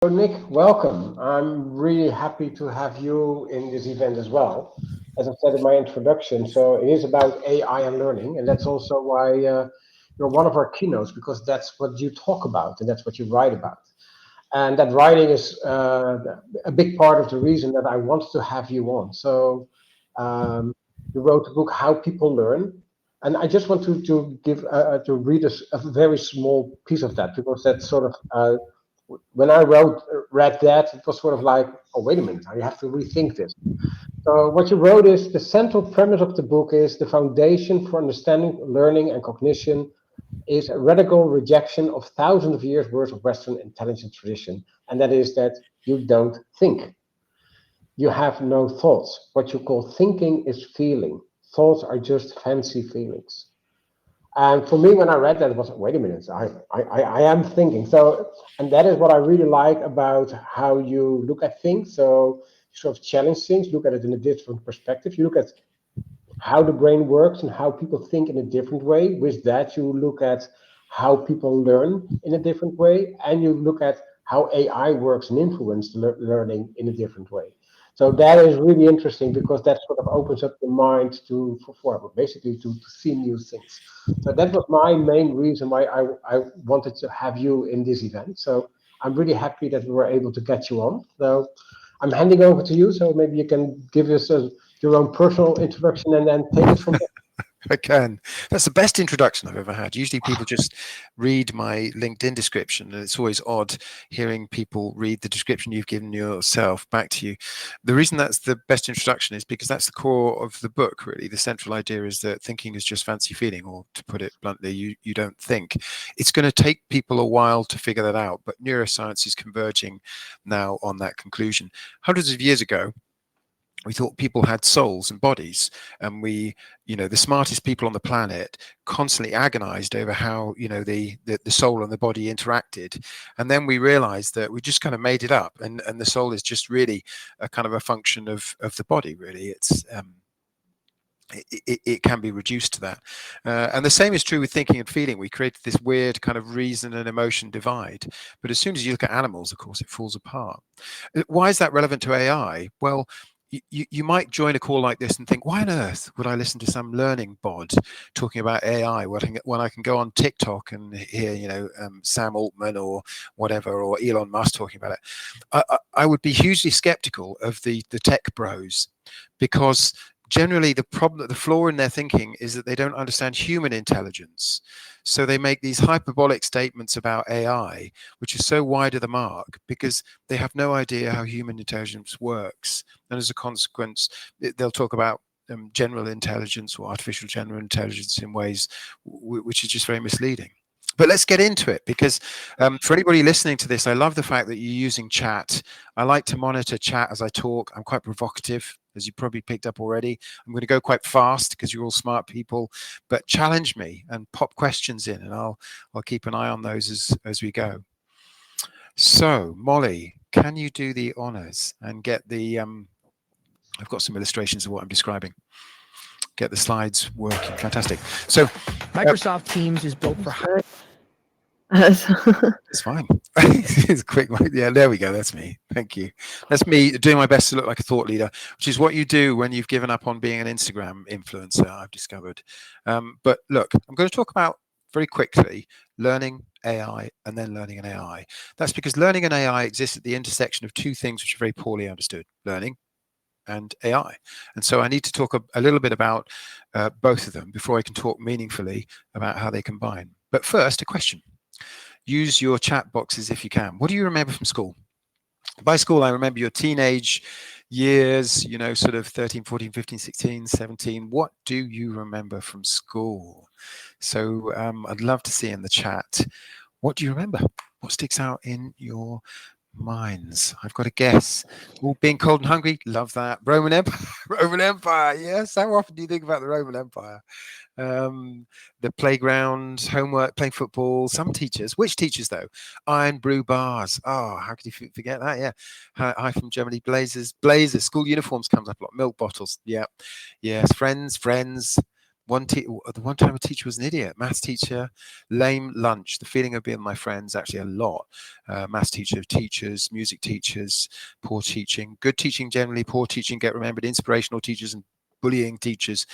So Nick, welcome. I'm really happy to have you in this event as well. As I said in my introduction, so it is about AI and learning, and that's also why you're one of our keynotes because that's what you talk about and that's what you write about. And that writing is a big part of the reason that I wanted to have you on. So you wrote the book How People Learn, and I just want to give to read a very small piece of that because that's sort of when I read that, it was sort of like, oh, wait a minute, I have to rethink this. So what you wrote is the central premise of the book is the foundation for understanding, learning, and cognition is a radical rejection of thousands of years worth of Western intelligence tradition, and that is that you don't think. You have no thoughts. What you call thinking is feeling. Thoughts are just fancy feelings. And for me, when I read that, it was wait a minute, I am thinking. So, and that is what I really like about how you look at things. So, you sort of challenge things, look at it in a different perspective. You look at how the brain works and how people think in a different way. With that, you look at how people learn in a different way, and you look at how AI works and influence learning in a different way. So that is really interesting because that sort of opens up the mind for basically to see new things. So that was my main reason why I wanted to have you in this event. So I'm really happy that we were able to get you on. So I'm handing over to you, so maybe you can give us your own personal introduction and then take it from there. I can. That's the best introduction I've ever had. Usually people just read my LinkedIn description, and it's always odd hearing people read the description you've given yourself back to you. The reason that's the best introduction is because that's the core of the book, really. The central idea is that thinking is just fancy feeling, or to put it bluntly, you don't think. It's going to take people a while to figure that out, but neuroscience is converging now on that conclusion. Hundreds of years ago, we thought people had souls and bodies, and the smartest people on the planet constantly agonized over how the soul and the body interacted. And then we realized that we just kind of made it up, and the soul is just really a kind of a function of the body, really. It can be reduced to that. And the same is true with thinking and feeling. We created this weird kind of reason and emotion divide. But as soon as you look at animals, of course, it falls apart. Why is that relevant to AI? Well, you might join a call like this and think, why on earth would I listen to some learning bod talking about AI when I can go on TikTok and hear, Sam Altman or whatever, or Elon Musk talking about it? I would be hugely skeptical of the tech bros, because generally the flaw in their thinking is that they don't understand human intelligence. So they make these hyperbolic statements about AI, which is so wide of the mark because they have no idea how human intelligence works. And as a consequence, they'll talk about general intelligence or artificial general intelligence in ways which is just very misleading. But let's get into it, because for anybody listening to this, I love the fact that you're using chat. I like to monitor chat as I talk. I'm quite provocative, as you probably picked up already. I'm going to go quite fast because you're all smart people, but challenge me and pop questions in, and I'll keep an eye on those as we go. So, Molly, can you do the honors and get the I've got some illustrations of what I'm describing. Get the slides working. Fantastic. So, Microsoft Teams is built for it's fine. It's a quick one. Yeah, there we go. That's me. Thank you. That's me doing my best to look like a thought leader, which is what you do when you've given up on being an Instagram influencer, I've discovered. But look, I'm going to talk about very quickly learning AI and then learning an AI. That's because learning and AI exists at the intersection of two things which are very poorly understood: learning and AI. And so I need to talk a little bit about both of them before I can talk meaningfully about how they combine. But first, a question. Use your chat boxes if you can. What do you remember from school? By school, I remember your teenage years, sort of 13, 14, 15, 16, 17. What do you remember from school? So I'd love to see in the chat, what do you remember? What sticks out in your minds? I've got a guess. Oh, being cold and hungry, love that. Roman Empire, Roman Empire. Yes. How often do you think about the Roman Empire? The playground, homework, playing football. Some teachers, which teachers though? Iron brew bars. Oh, how could you forget that? Yeah. Hi from Germany. Blazers. School uniforms comes up a lot. Milk bottles. Yeah. Yes. Friends. The one time a teacher was an idiot. Maths teacher, lame lunch. The feeling of being with my friends, actually a lot. Maths teacher, teachers, music teachers, poor teaching, good teaching generally, poor teaching get remembered, inspirational teachers and bullying teachers.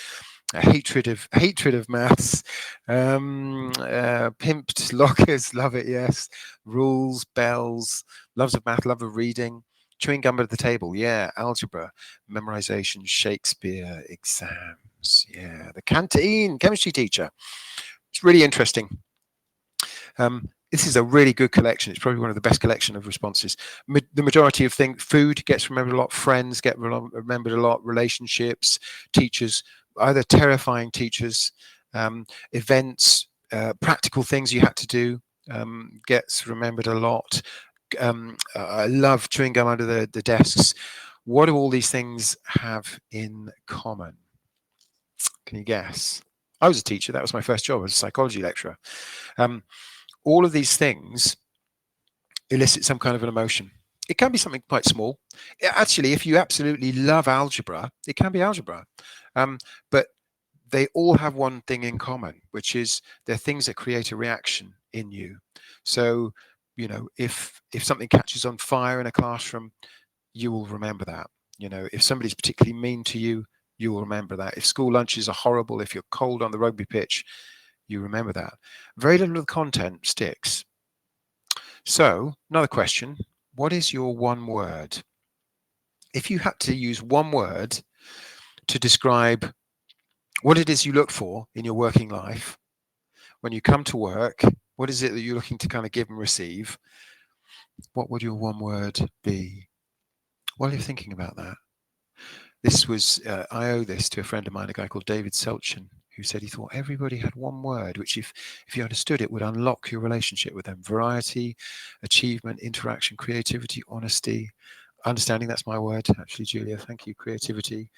A hatred of maths, pimped lockers, love it, yes. Rules, bells, loves of math, love of reading, chewing gum at the table, yeah. Algebra, memorization, Shakespeare, exams, yeah. The canteen, chemistry teacher. It's really interesting. This is a really good collection. It's probably one of the best collection of responses. The majority of things, food gets remembered a lot, friends get remembered a lot, relationships, teachers, either terrifying teachers, events, practical things you had to do, gets remembered a lot. I love chewing gum under the desks. What do all these things have in common? Can you guess? I was a teacher. That was my first job as a psychology lecturer. All of these things elicit some kind of an emotion. It can be something quite small. Actually, if you absolutely love algebra, it can be algebra. But they all have one thing in common, which is they're things that create a reaction in you. So, you know, if something catches on fire in a classroom, you will remember that. You know, if somebody's particularly mean to you, you will remember that. If school lunches are horrible, if you're cold on the rugby pitch, you remember that. Very little of the content sticks. So, another question, what is your one word? If you had to use one word to describe what it is you look for in your working life, when you come to work, what is it that you're looking to kind of give and receive? What would your one word be? While you're thinking about that, this was, I owe this to a friend of mine, a guy called David Selchin, who said he thought everybody had one word, which if you understood it would unlock your relationship with them. Variety, achievement, interaction, creativity, honesty, understanding, that's my word, actually, Julia, thank you. Creativity,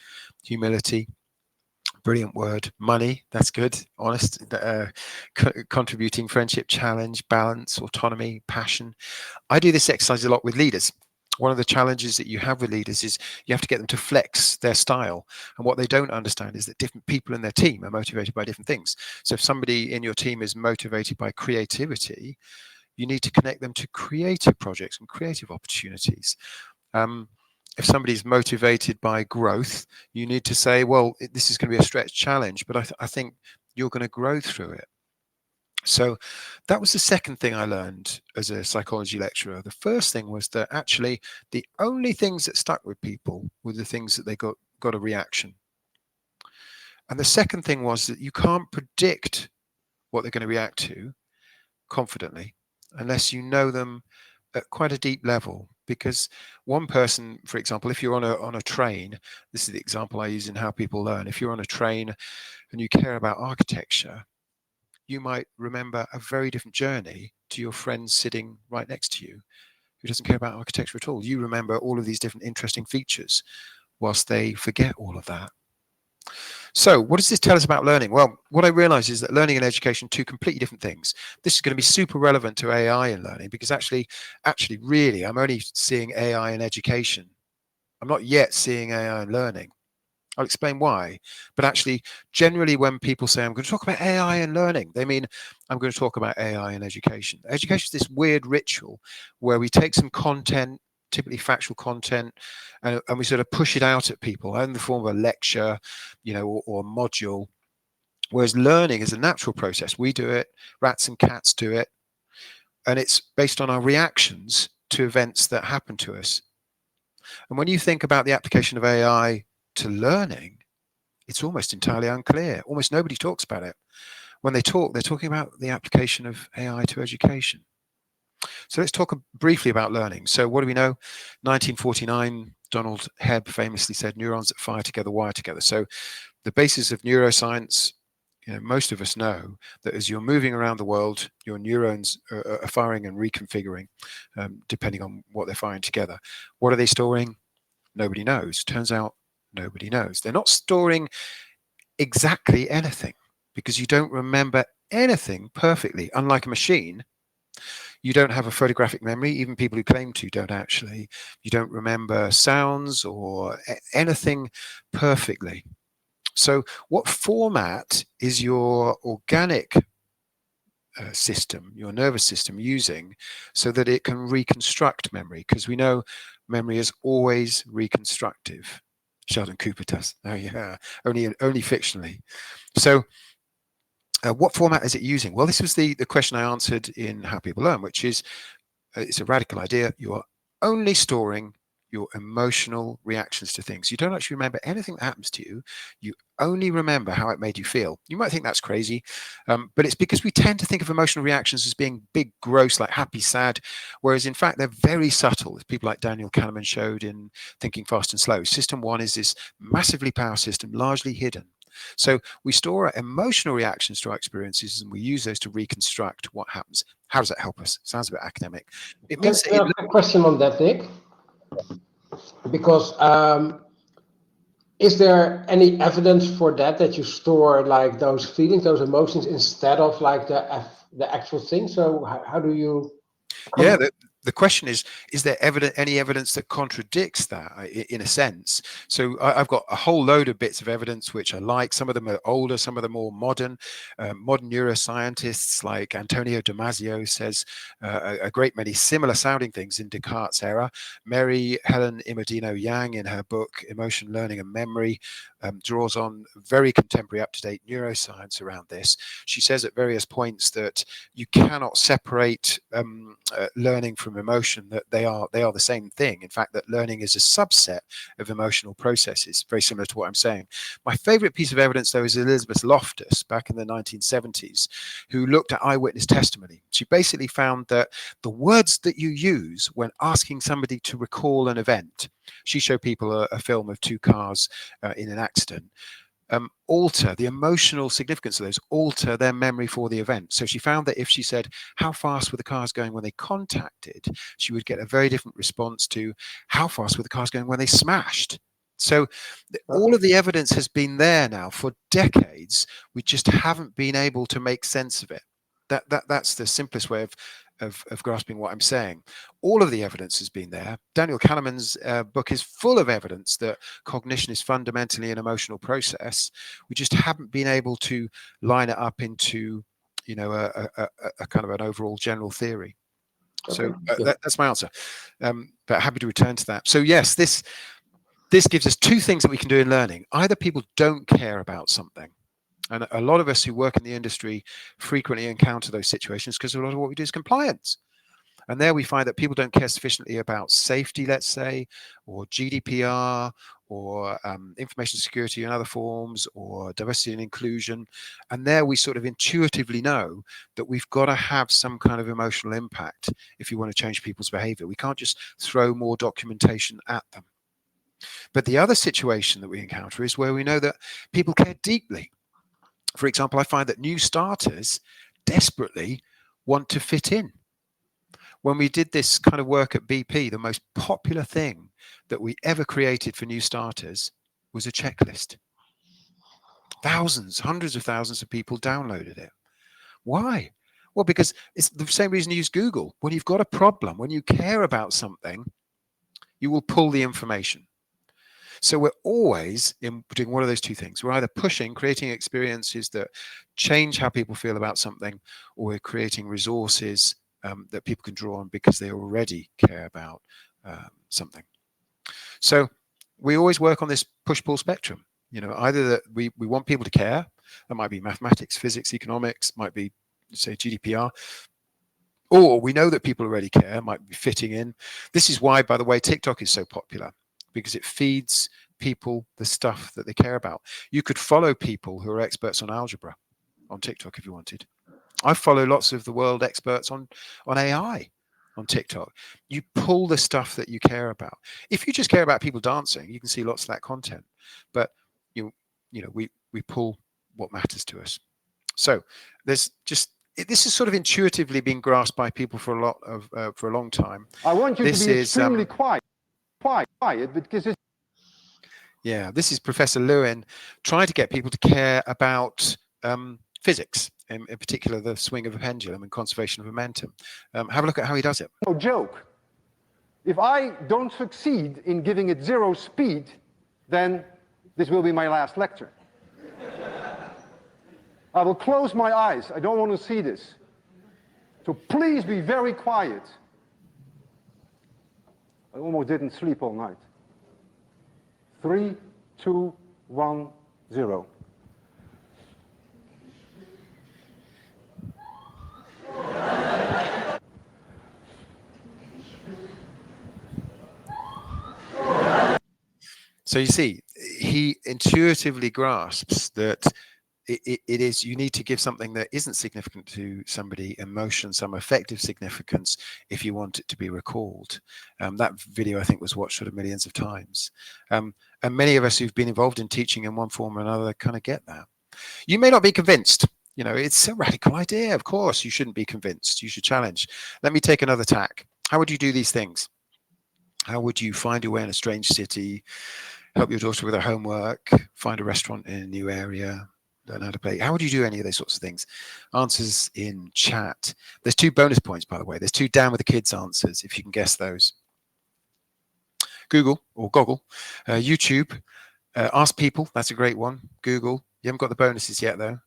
humility, brilliant word. Money, that's good. Honest, contributing, friendship, challenge, balance, autonomy, passion. I do this exercise a lot with leaders. One of the challenges that you have with leaders is you have to get them to flex their style. And what they don't understand is that different people in their team are motivated by different things. So if somebody in your team is motivated by creativity, you need to connect them to creative projects and creative opportunities. If somebody's motivated by growth, you need to say, well, this is going to be a stretch challenge, but I think you're going to grow through it. So that was the second thing I learned as a psychology lecturer. The first thing was that actually the only things that stuck with people were the things that they got a reaction. And the second thing was that you can't predict what they're going to react to confidently unless you know them at quite a deep level. Because one person, for example, if you're on a train, this is the example I use in how people learn. If you're on a train and you care about architecture, you might remember a very different journey to your friend sitting right next to you who doesn't care about architecture at all. You remember all of these different interesting features whilst they forget all of that. So what does this tell us about learning? Well, what I realize is that learning and education are two completely different things. This is going to be super relevant to AI in learning because actually, really, I'm only seeing AI in education. I'm not yet seeing AI in learning. I'll explain why. But actually, generally, when people say, I'm going to talk about AI and learning, they mean, I'm going to talk about AI and education. Education is this weird ritual where we take some content, typically factual content, and we sort of push it out at people in the form of a lecture, you know, or a module. Whereas learning is a natural process. We do it, rats and cats do it, and it's based on our reactions to events that happen to us. And when you think about the application of AI to learning, it's almost entirely unclear. Almost nobody talks about it. When they talk, they're talking about the application of AI to education. So let's talk briefly about learning. So what do we know? 1949, Donald Hebb famously said, neurons that fire together wire together. So the basis of neuroscience, you know, most of us know that as you're moving around the world, your neurons are firing and reconfiguring, depending on what they're firing together. What are they storing? Nobody knows. Turns out nobody knows. They're not storing exactly anything because you don't remember anything perfectly. Unlike a machine, you don't have a photographic memory. Even people who claim to don't actually. You don't remember sounds or anything perfectly. So what format is your organic system, your nervous system, using so that it can reconstruct memory? Because we know memory is always reconstructive. Sheldon Cooper does. Oh yeah, only fictionally. So what format is it using? Well, this was the question I answered in How People Learn, which is it's a radical idea. You are only storing your emotional reactions to things. You don't actually remember anything that happens to you. You only remember how it made you feel. You might think that's crazy, but it's because we tend to think of emotional reactions as being big, gross, like happy, sad, whereas in fact they're very subtle, as people like Daniel Kahneman showed in Thinking Fast and Slow. System one is this massively powerful system, largely hidden. So we store our emotional reactions to our experiences and we use those to reconstruct what happens. How does that help us? Sounds a bit academic. It means Can I ask a question on that, Nick? Because is there any evidence for that you store like those feelings, those emotions, instead of like the actual thing? So how do you? Yeah, the question is there any evidence that contradicts that in a sense? So I've got a whole load of bits of evidence which I like. Some of them are older, some of them more modern. Modern neuroscientists like Antonio Damasio says a great many similar sounding things in Descartes' era. Mary Helen Imodino Yang, in her book Emotion, Learning and Memory, draws on very contemporary, up-to-date neuroscience around this. She says at various points that you cannot separate learning from emotion, that they are the same thing. In fact, that learning is a subset of emotional processes, very similar to what I'm saying. My favorite piece of evidence, though, is Elizabeth Loftus back in the 1970s, who looked at eyewitness testimony. She basically found that the words that you use when asking somebody to recall an event, she showed people a film of two cars in an accident, alter the emotional significance of those, alter their memory for the event. So she found that if she said, how fast were the cars going when they contacted, she would get a very different response to how fast were the cars going when they smashed. So all of the evidence has been there now for decades. We just haven't been able to make sense of it. That's the simplest way of grasping what I'm saying. All of the evidence has been there. Daniel Kahneman's book is full of evidence that cognition is fundamentally an emotional process. We just haven't been able to line it up into, a kind of an overall general theory. So that's my answer. But happy to return to that. So yes, this gives us two things that we can do in learning. Either people don't care about something. And a lot of us who work in the industry frequently encounter those situations because a lot of what we do is compliance. And there we find that people don't care sufficiently about safety, let's say, or GDPR, or information security in other forms, or diversity and inclusion. And there we sort of intuitively know that we've got to have some kind of emotional impact if you want to change people's behavior. We can't just throw more documentation at them. But the other situation that we encounter is where we know that people care deeply. For example, I find that new starters desperately want to fit in. When we did this kind of work at BP, the most popular thing that we ever created for new starters was a checklist. Thousands, hundreds of thousands of people downloaded it. Why? Well, because it's the same reason you use Google. When you've got a problem, when you care about something, you will pull the information. So we're always doing one of those two things. We're either creating experiences that change how people feel about something, or we're creating resources that people can draw on because they already care about something. So we always work on this push-pull spectrum. Either that we want people to care. That might be mathematics, physics, economics, might be, say, GDPR. Or we know that people already care, might be fitting in. This is why, by the way, TikTok is so popular, because it feeds people the stuff that they care about. You could follow people who are experts on algebra on TikTok if you wanted. I follow lots of the world experts on AI on TikTok. You pull the stuff that you care about. If you just care about people dancing, you can see lots of that content. But we pull what matters to us. So this is sort of intuitively being grasped by people for a long time. I want you to be extremely quiet, because it's... Yeah, this is Professor Lewin trying to get people to care about physics, in particular the swing of a pendulum and conservation of momentum. Have a look at how he does it. No joke. If I don't succeed in giving it zero speed, then this will be my last lecture. I will close my eyes. I don't want to see this. So please be very quiet. I almost didn't sleep all night. 3, 2, 1, 0. So you see, he intuitively grasps that it is, you need to give something that isn't significant to somebody emotion, some effective significance, if you want it to be recalled. That video, I think, was watched sort of millions of times. And many of us who've been involved in teaching in one form or another kind of get that. You may not be convinced. You know, it's a radical idea. Of course, you shouldn't be convinced. You should challenge. Let me take another tack. How would you do these things? How would you find your way in a strange city, help your daughter with her homework, find a restaurant in a new area, learn how to play? How would you do any of those sorts of things? Answers in chat. There's 2 bonus points, by the way. There's 2 down with the kids answers, if you can guess those. Google or Goggle, YouTube, ask people. That's a great one. Google. You haven't got the bonuses yet, though.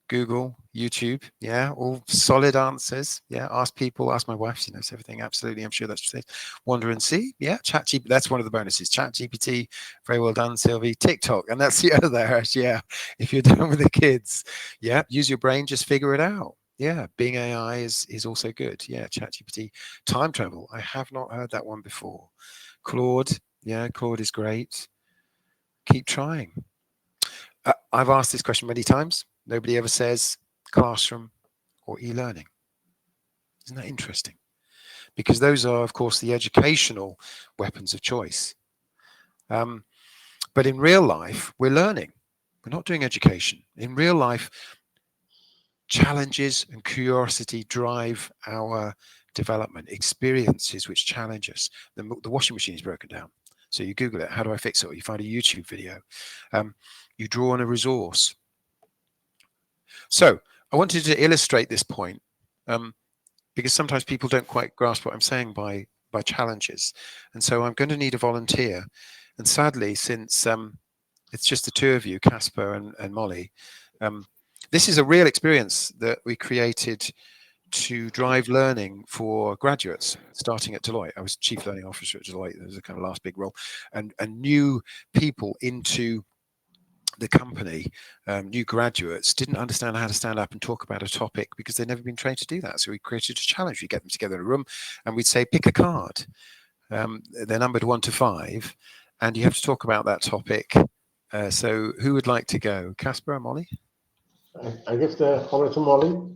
Google, YouTube, yeah, all solid answers. Yeah, ask people, ask my wife, she knows everything. Absolutely, I'm sure that's true. Wander and see, yeah, ChatGPT, that's one of the bonuses. ChatGPT, very well done, Sylvie. TikTok, and that's the other, yeah, if you're done with the kids, yeah, use your brain, just figure it out. Yeah, Bing AI is also good. Yeah, ChatGPT. Time travel, I have not heard that one before. Claude, yeah, Claude is great. Keep trying. I've asked this question many times. Nobody ever says classroom or e-learning. Isn't that interesting? Because those are, of course, the educational weapons of choice. But in real life, we're learning. We're not doing education. In real life, challenges and curiosity drive our development. Experiences which challenge us. The washing machine is broken down. So you Google it, how do I fix it? Or you find a YouTube video. You draw on a resource. So I wanted to illustrate this point because sometimes people don't quite grasp what I'm saying by challenges. And so I'm going to need a volunteer. And sadly, since it's just the 2 of you, Casper and Molly, this is a real experience that we created to drive learning for graduates starting at Deloitte. I was Chief Learning Officer at Deloitte. That was a kind of last big role. And new people into the company, new graduates, didn't understand how to stand up and talk about a topic because they'd never been trained to do that. So we created a challenge. We get them together in a room and we'd say, pick a card. They're numbered 1 to 5, and you have to talk about that topic. So who would like to go? Casper or Molly? I give the honor to Molly.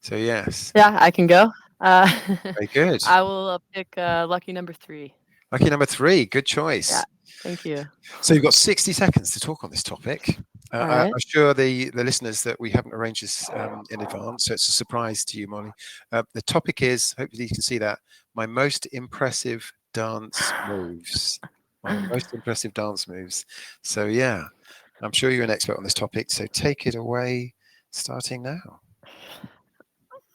So yes. Yeah, I can go. Very good. I will pick lucky number 3. Lucky number 3. Good choice. Yeah, thank you. So you've got 60 seconds to talk on this topic. All right. I'm sure the listeners that we haven't arranged this in advance, so it's a surprise to you, Molly. The topic is, hopefully you can see that, my most impressive dance moves. My most impressive dance moves. So yeah, I'm sure you're an expert on this topic, so take it away, starting now.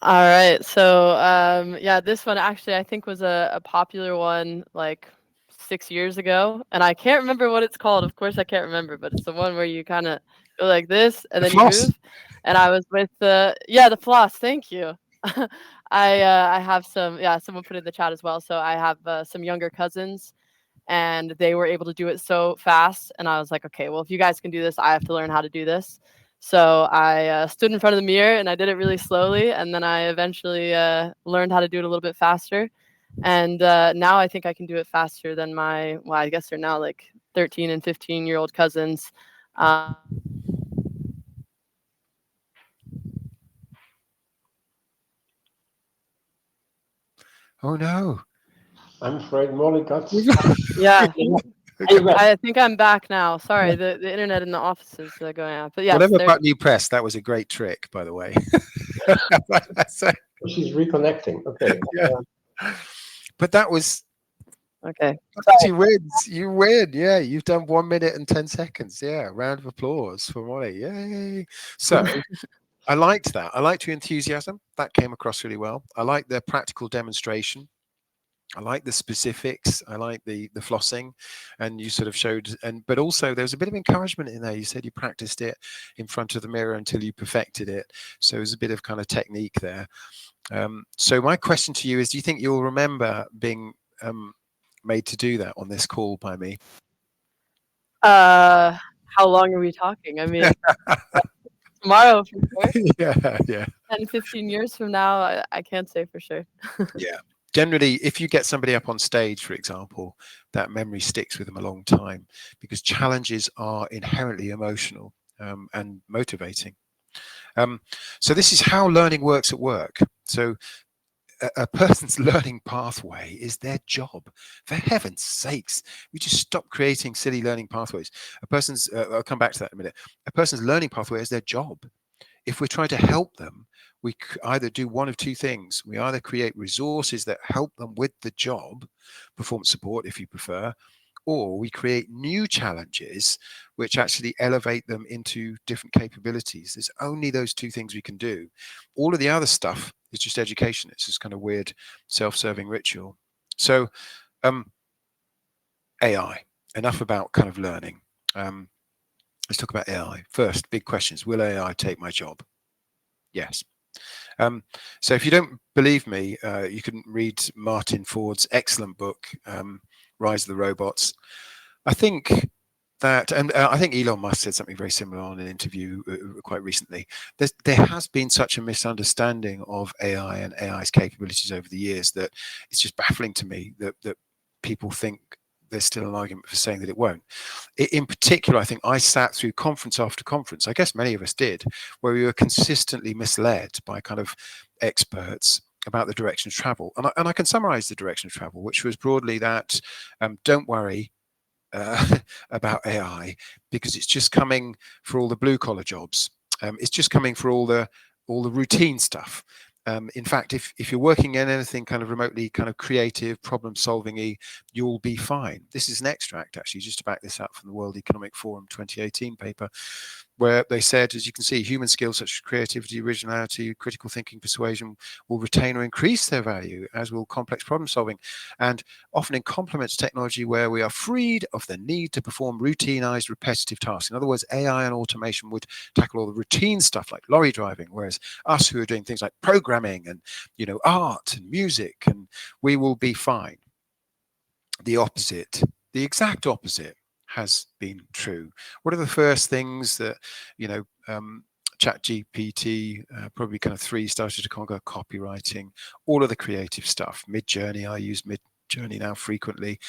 All right. So yeah, this one actually I think was a popular one like 6 years ago, and I can't remember what it's called. Of course I can't remember, but it's the one where you kind of go like this and then you move. And I was with the floss. Thank you. I have some, someone put it in the chat as well. So I have some younger cousins, and they were able to do it so fast. And I was like, okay, well, if you guys can do this, I have to learn how to do this. So I stood in front of the mirror and I did it really slowly. And then I eventually learned how to do it a little bit faster. And now I think I can do it faster than my, well, I guess they're now like 13 and 15-year-old cousins. Oh no. I'm afraid Molly got. Yeah. I think I'm back now. Sorry, the internet in the office is going out. But yes, whatever button you pressed, that was a great trick, by the way. She's reconnecting. Okay. Yeah. But that was okay. She wins. You win. Yeah, you've done 1 minute and 10 seconds. Yeah, round of applause for Molly. Yay! So I liked that. I liked your enthusiasm. That came across really well. I liked the practical demonstration. I like the specifics. I like the flossing, and you sort of showed, but also there was a bit of encouragement in there. You said you practiced it in front of the mirror until you perfected it. So there's a bit of kind of technique there. So my question to you is, do you think you'll remember being made to do that on this call by me? How long are we talking? I mean, tomorrow for sure. Yeah. 10, 15 years from now, I can't say for sure. Yeah. Generally, if you get somebody up on stage, for example, that memory sticks with them a long time, because challenges are inherently emotional and motivating. So this is how learning works at work. So a person's learning pathway is their job. For heaven's sakes, we just stop creating silly learning pathways. I'll come back to that in a minute. A person's learning pathway is their job. If we're trying to help them, we either do one of two things. We either create resources that help them with the job, performance support if you prefer, or we create new challenges which actually elevate them into different capabilities. There's only those two things we can do. All of the other stuff is just education. It's this kind of weird self-serving ritual. So AI, enough about kind of learning. Let's talk about AI. First, big questions. Will AI take my job? Yes. So if you don't believe me, you can read Martin Ford's excellent book, Rise of the Robots. I think that, and I think Elon Musk said something very similar on an interview quite recently. There has been such a misunderstanding of AI and AI's capabilities over the years that it's just baffling to me that people think there's still an argument for saying that it won't. In particular, I think I sat through conference after conference, I guess many of us did, where we were consistently misled by kind of experts about the direction of travel. And I can summarize the direction of travel, which was broadly that don't worry about AI, because it's just coming for all the blue collar jobs. It's just coming for all the routine stuff. In fact, if you're working in anything kind of remotely kind of creative, problem solving-y, you'll be fine. This is an extract, actually, just to back this up, from the World Economic Forum 2018 paper, where they said, as you can see, human skills such as creativity, originality, critical thinking, persuasion will retain or increase their value, as will complex problem solving, and often in complement to technology where we are freed of the need to perform routinized, repetitive tasks. In other words, AI and automation would tackle all the routine stuff like lorry driving, whereas us who are doing things like programming and, you know, art and music, and we will be fine. The opposite, the exact opposite, has been true. What are the first things that, you know, ChatGPT, probably kind of 3 started to conquer? Copywriting, all of the creative stuff. Midjourney, I use Midjourney now frequently.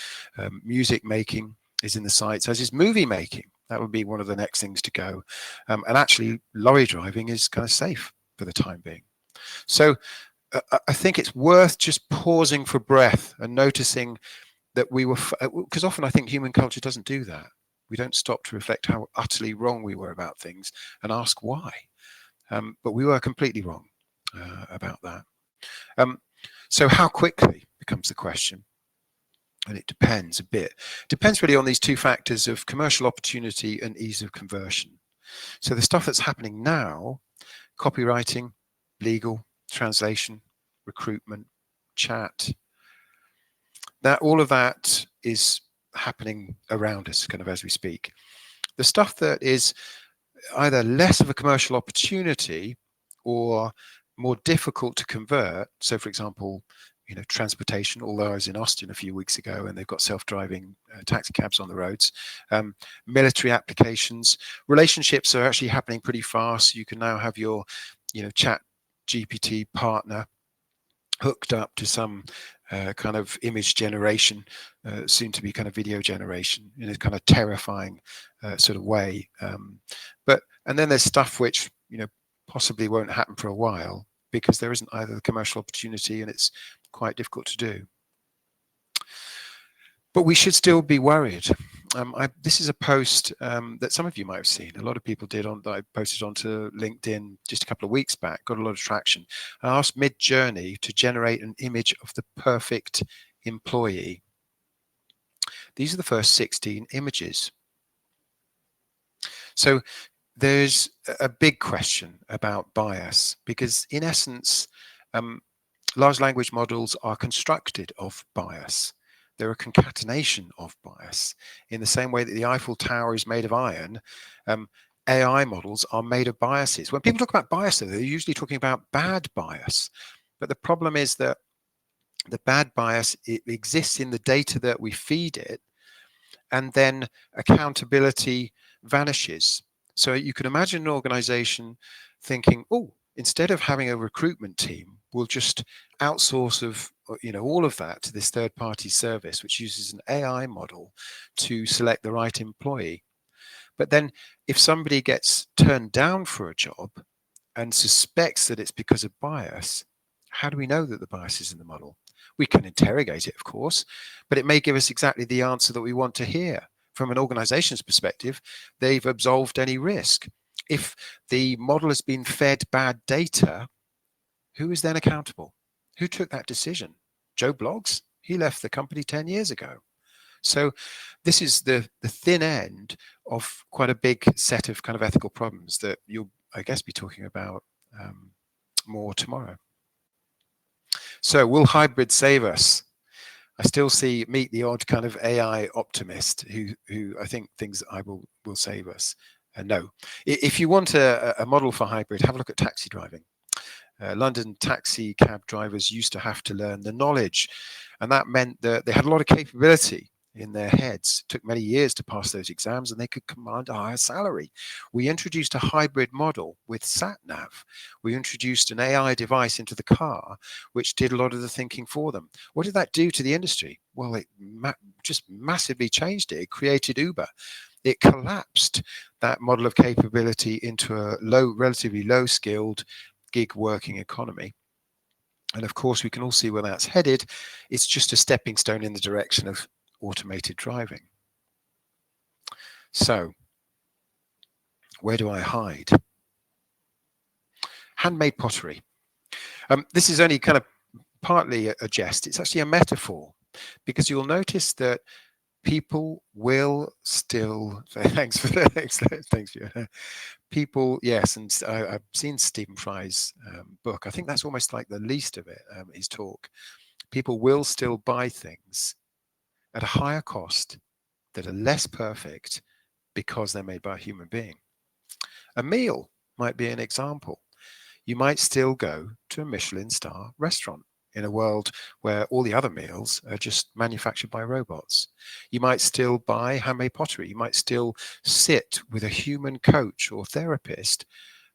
Music making is in the sights, as is movie making. That would be one of the next things to go. And actually, lorry driving is kind of safe for the time being. So I think it's worth just pausing for breath and noticing that we were, because often I think human culture doesn't do that. We don't stop to reflect how utterly wrong we were about things and ask why. But we were completely wrong about that. So how quickly becomes the question? And it depends a bit. Depends really on these two factors of commercial opportunity and ease of conversion. So the stuff that's happening now, copywriting, legal, translation, recruitment, chat, that all of that is happening around us kind of as we speak. The stuff that is either less of a commercial opportunity or more difficult to convert. So for example, you know, transportation, although I was in Austin a few weeks ago and they've got self-driving taxi cabs on the roads, military applications, relationships are actually happening pretty fast. You can now have your, you know, chat GPT partner hooked up to some kind of image generation, soon to be kind of video generation, in a kind of terrifying sort of way. And then there's stuff which, you know, possibly won't happen for a while because there isn't either the commercial opportunity and it's quite difficult to do. But we should still be worried. This is a post that some of you might have seen. A lot of people did that I posted onto LinkedIn just a couple of weeks back, got a lot of traction. I asked Midjourney to generate an image of the perfect employee. These are the first 16 images. So there's a big question about bias, because in essence, Large language models are constructed of bias. They're a concatenation of bias. In the same way that the Eiffel Tower is made of iron, AI models are made of biases. When people talk about bias, they're usually talking about bad bias. But the problem is that the bad bias, it exists in the data that we feed it, and then accountability vanishes. So you can imagine an organization thinking, oh, instead of having a recruitment team, we'll just outsource all of that to this third-party service, which uses an AI model to select the right employee. But then if somebody gets turned down for a job and suspects that it's because of bias, how do we know that the bias is in the model? We can interrogate it, of course, but it may give us exactly the answer that we want to hear. From an organization's perspective, they've absolved any risk. If the model has been fed bad data, who is then accountable? Who took that decision? Joe Bloggs? He left the company 10 years ago. So this is the thin end of quite a big set of kind of ethical problems that you'll, I guess, be talking about more tomorrow. So will hybrid save us? I still meet the odd kind of AI optimist who I think thinks I will save us. No. If you want a model for hybrid, have a look at taxi driving. London taxi cab drivers used to have to learn the knowledge, and that meant that they had a lot of capability in their heads. It took many years to pass those exams, and they could command a higher salary. We introduced a hybrid model with sat-nav. We introduced an AI device into the car, which did a lot of the thinking for them. What did that do to the industry? Well, it just massively changed it. It created Uber. It collapsed that model of capability into a relatively low-skilled gig working economy. And of course, we can all see where that's headed. It's just a stepping stone in the direction of automated driving. So where do I hide? Handmade pottery. This is only kind of partly a jest. It's actually a metaphor, because you'll notice that people will still thanks for that. People, yes, and I've seen Stephen Fry's book. I think that's almost like the least of it, his talk. People will still buy things at a higher cost that are less perfect because they're made by a human being. A meal might be an example. You might still go to a Michelin star restaurant in a world where all the other meals are just manufactured by robots. You might still buy handmade pottery. You might still sit with a human coach or therapist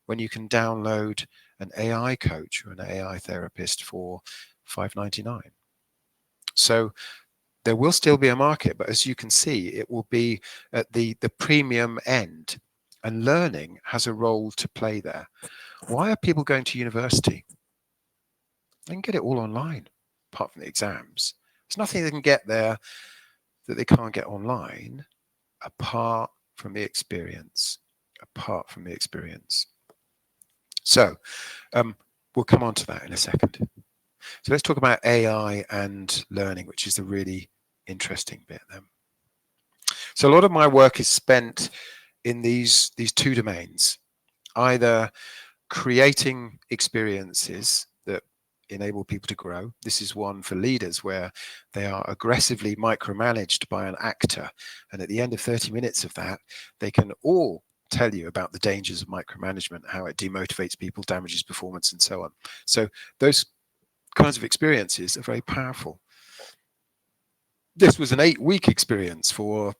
when you can download an AI coach or an AI therapist for $5.99. So there will still be a market, but as you can see, it will be at the premium end, and learning has a role to play there. Why are people going to university? They can get it all online, apart from the exams. There's nothing they can get there that they can't get online, apart from the experience. So we'll come on to that in a second. So let's talk about AI and learning, which is the really interesting bit then. So a lot of my work is spent in these two domains, either creating experiences that enable people to grow. This is one for leaders where they are aggressively micromanaged by an actor, and at the end of 30 minutes of that, they can all tell you about the dangers of micromanagement, how it demotivates people, damages performance, and so on. So those kinds of experiences are very powerful. This was an 8-week experience for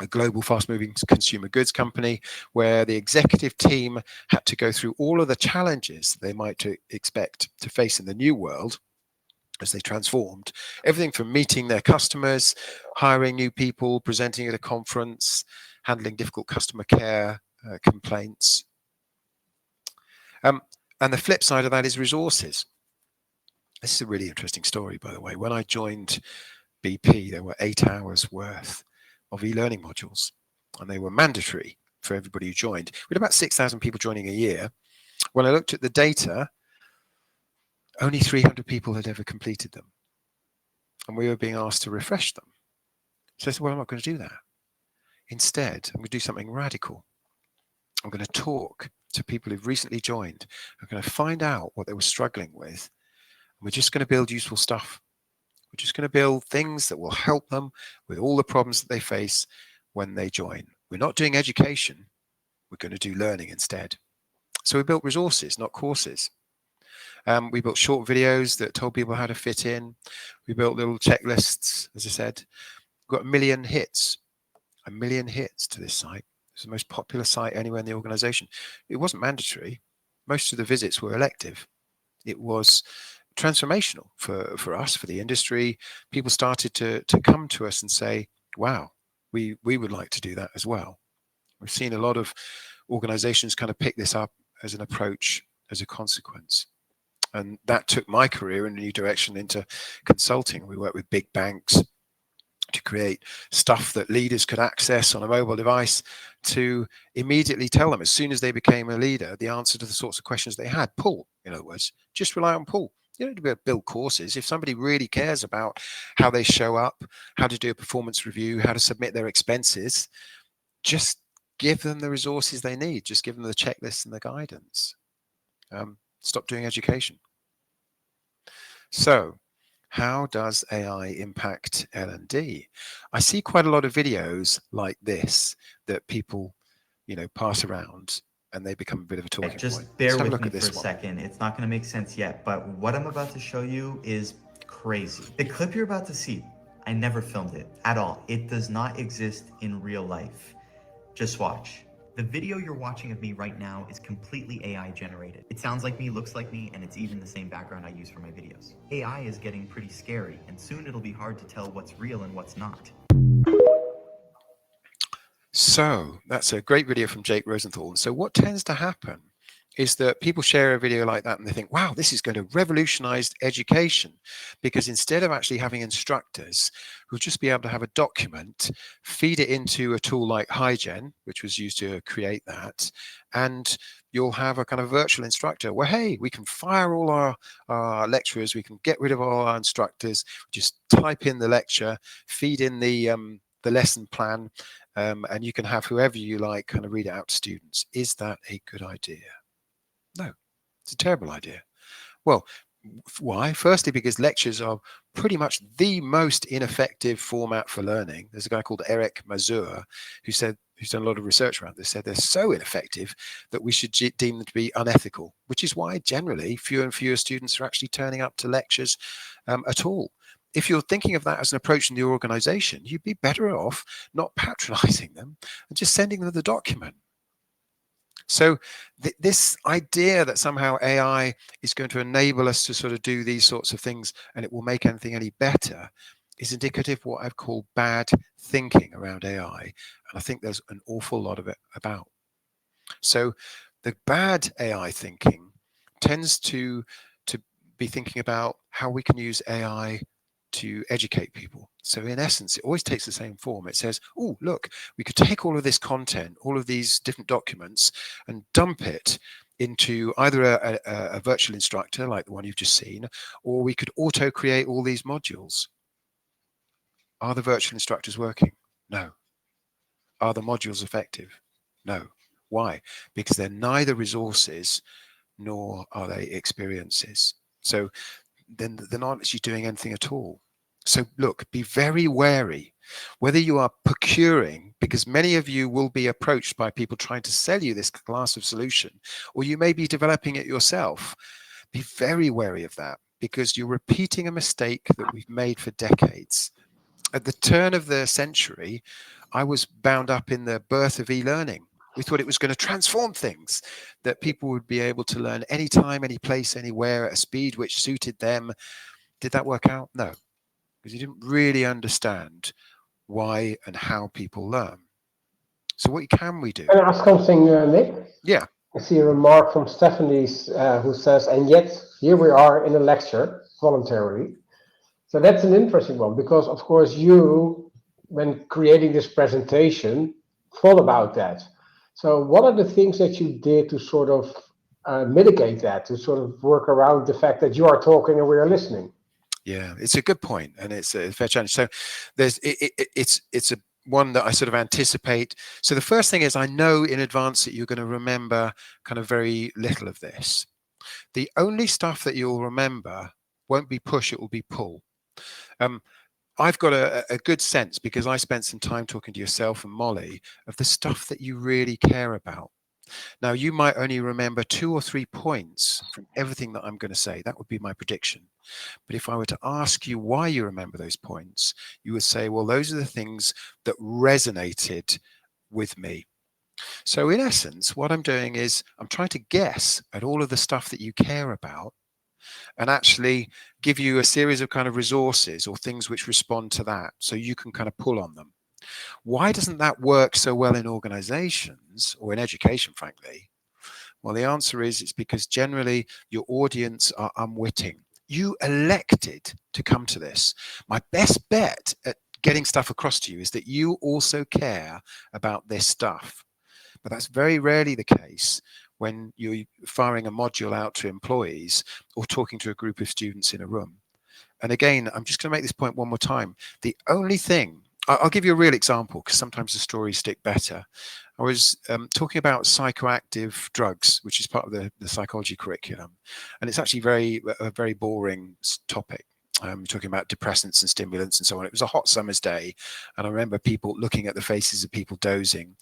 a global fast-moving consumer goods company, where the executive team had to go through all of the challenges they might expect to face in the new world as they transformed. Everything from meeting their customers, hiring new people, presenting at a conference, handling difficult customer care complaints. And the flip side of that is resources. This is a really interesting story, by the way. When I joined BP, there were 8 hours worth of e-learning modules, and they were mandatory for everybody who joined. We had about 6,000 people joining a year. When I looked at the data, only 300 people had ever completed them, and we were being asked to refresh them. So I said, well, I'm not going to do that. Instead, I'm going to do something radical. I'm going to talk to people who've recently joined. I'm going to find out what they were struggling with. We're just going to build useful stuff. We're just going to build things that will help them with all the problems that they face when they join. We're not doing education. We're going to do learning instead. So we built resources, not courses. We built short videos that told people how to fit in. We built little checklists, as I said. We've got 1 million hits. 1 million hits to this site. It's the most popular site anywhere in the organization. It wasn't mandatory. Most of the visits were elective. It was transformational for us, for the industry. People started to come to us and say, wow, we would like to do that as well. We've seen a lot of organizations kind of pick this up as an approach as a consequence. And that took my career in a new direction into consulting. We worked with big banks to create stuff that leaders could access on a mobile device to immediately tell them, as soon as they became a leader, the answer to the sorts of questions they had. Pull, in other words, just rely on pull. You don't need to build courses. If somebody really cares about how they show up, how to do a performance review, how to submit their expenses, just give them the resources they need. Just give them the checklist and the guidance. Stop doing education. So how does AI impact L&D? I see quite a lot of videos like this that people, pass around, and they become a bit of a talking point. Just bear Let's have a with look me at this for a one. second. It's not going to make sense yet, but what I'm about to show you is crazy. The clip you're about to see, I never filmed it at all. It does not exist in real life. Just watch. The video you're watching of me right now is completely AI generated. It sounds like me, looks like me, and it's even the same background I use for my videos. AI is getting pretty scary, and soon it'll be hard to tell what's real and what's not. So that's a great video from Jake Rosenthal. And so what tends to happen is that people share a video like that and they think, wow, this is going to revolutionize education, because instead of actually having instructors who'll just be able to have a document, feed it into a tool like HiGen, which was used to create that, and you'll have a kind of virtual instructor where, hey, we can fire all our lecturers, we can get rid of all our instructors, just type in the lecture, feed in the lesson plan, and you can have whoever you like kind of read it out to students. Is that a good idea? No, it's a terrible idea. Well, why? Firstly, because lectures are pretty much the most ineffective format for learning. There's a guy called Eric Mazur who's done a lot of research around this, said they're so ineffective that we should deem them to be unethical, which is why generally fewer and fewer students are actually turning up to lectures at all. If you're thinking of that as an approach in the organization, you'd be better off not patronizing them and just sending them the document. So this idea that somehow AI is going to enable us to sort of do these sorts of things and it will make anything any better is indicative of what I've called bad thinking around AI. And I think there's an awful lot of it about. So the bad AI thinking tends to be thinking about how we can use AI to educate people. So in essence, it always takes the same form. It says, oh, look, we could take all of this content, all of these different documents, and dump it into either a virtual instructor like the one you've just seen, or we could auto create all these modules. Are the virtual instructors working? No. Are the modules effective? No. Why? Because they're neither resources nor are they experiences. So then they're not actually doing anything at all. So look, be very wary whether you are procuring, because many of you will be approached by people trying to sell you this class of solution, or you may be developing it yourself. Be very wary of that, because you're repeating a mistake that we've made for decades. At the turn of the century, I was bound up in the birth of e-learning. We thought it was going to transform things, that people would be able to learn anytime, any place, anywhere at a speed which suited them. Did that work out? No, because you didn't really understand why and how people learn. So what can we do? Can I ask something, Nick? Yeah. I see a remark from Stephanie who says, and yet here we are in a lecture voluntarily. So that's an interesting one, because of course you, when creating this presentation, thought about that. So what are the things that you did to sort of mitigate that, to sort of work around the fact that you are talking and we are listening? Yeah, it's a good point, and it's a fair challenge. So there's it's a one that I sort of anticipate. So the first thing is, I know in advance that you're going to remember kind of very little of this. The only stuff that you'll remember won't be push, it will be pull. I've got a good sense, because I spent some time talking to yourself and Molly, of the stuff that you really care about. Now, you might only remember 2 or 3 points from everything that I'm going to say. That would be my prediction. But if I were to ask you why you remember those points, you would say, well, those are the things that resonated with me. So in essence, what I'm doing is I'm trying to guess at all of the stuff that you care about, and actually give you a series of kind of resources or things which respond to that, so you can kind of pull on them. Why doesn't that work so well in organizations or in education, frankly? Well, the answer is it's because generally your audience are unwitting. You elected to come to this. My best bet at getting stuff across to you is that you also care about this stuff. But that's very rarely the case when you're firing a module out to employees or talking to a group of students in a room. And again, I'm just going to make this point one more time. The only thing, I'll give you a real example, because sometimes the stories stick better. I was talking about psychoactive drugs, which is part of the psychology curriculum. And it's actually a very boring topic. Talking about depressants and stimulants and so on. It was a hot summer's day. And I remember people looking at the faces of people dozing.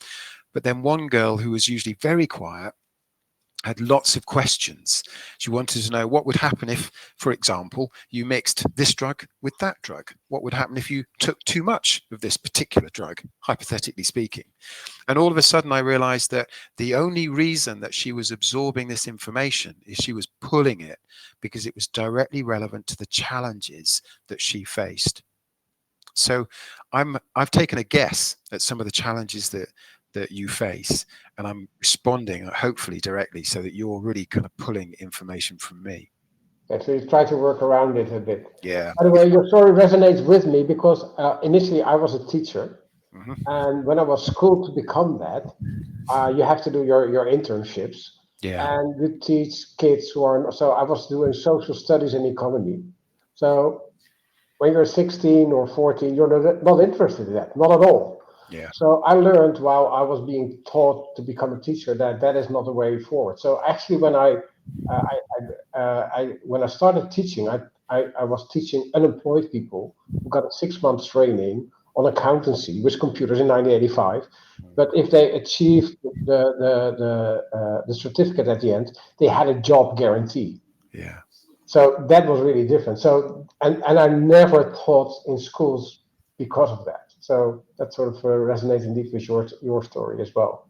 But then one girl, who was usually very quiet, had lots of questions. She wanted to know what would happen if, for example, you mixed this drug with that drug. What would happen if you took too much of this particular drug, hypothetically speaking? And all of a sudden I realized that the only reason that she was absorbing this information is she was pulling it because it was directly relevant to the challenges that she faced. So I've taken a guess at some of the challenges that you face, and I'm responding hopefully directly, so that you're really kind of pulling information from me. Actually, try to work around it a bit. Yeah. By the way, your story resonates with me because initially I was a teacher, and when I was schooled to become that, you have to do your internships, Yeah. and you teach kids who are. So I was doing social studies and economy. So when you're 16 or 14, you're not interested in that, not at all. Yeah. So I learned while I was being taught to become a teacher that that is not the way forward. So actually, when I started teaching, I was teaching unemployed people who got a 6 months training on accountancy with computers in 1985. But if they achieved the certificate at the end, they had a job guarantee. Yeah. So that was really different. So and I never taught in schools because of that. So that sort of resonates indeed with your story as well.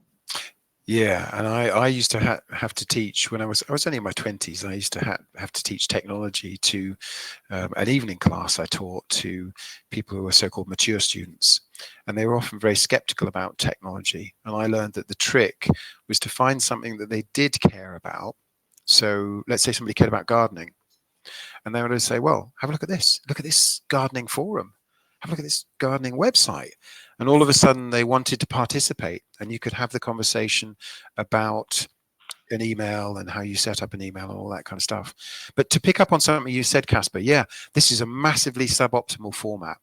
Yeah, and I used to have to teach when I was only in my 20s. I used to have to teach technology to an evening class I taught to people who were so-called mature students, and they were often very skeptical about technology. And I learned that the trick was to find something that they did care about. So let's say somebody cared about gardening, and they would say, well, have a look at this. Look at this gardening forum. Have a look at this gardening website. And all of a sudden they wanted to participate, and you could have the conversation about an email and how you set up an email and all that kind of stuff. But to pick up on something you said, Casper, yeah, this is a massively suboptimal format.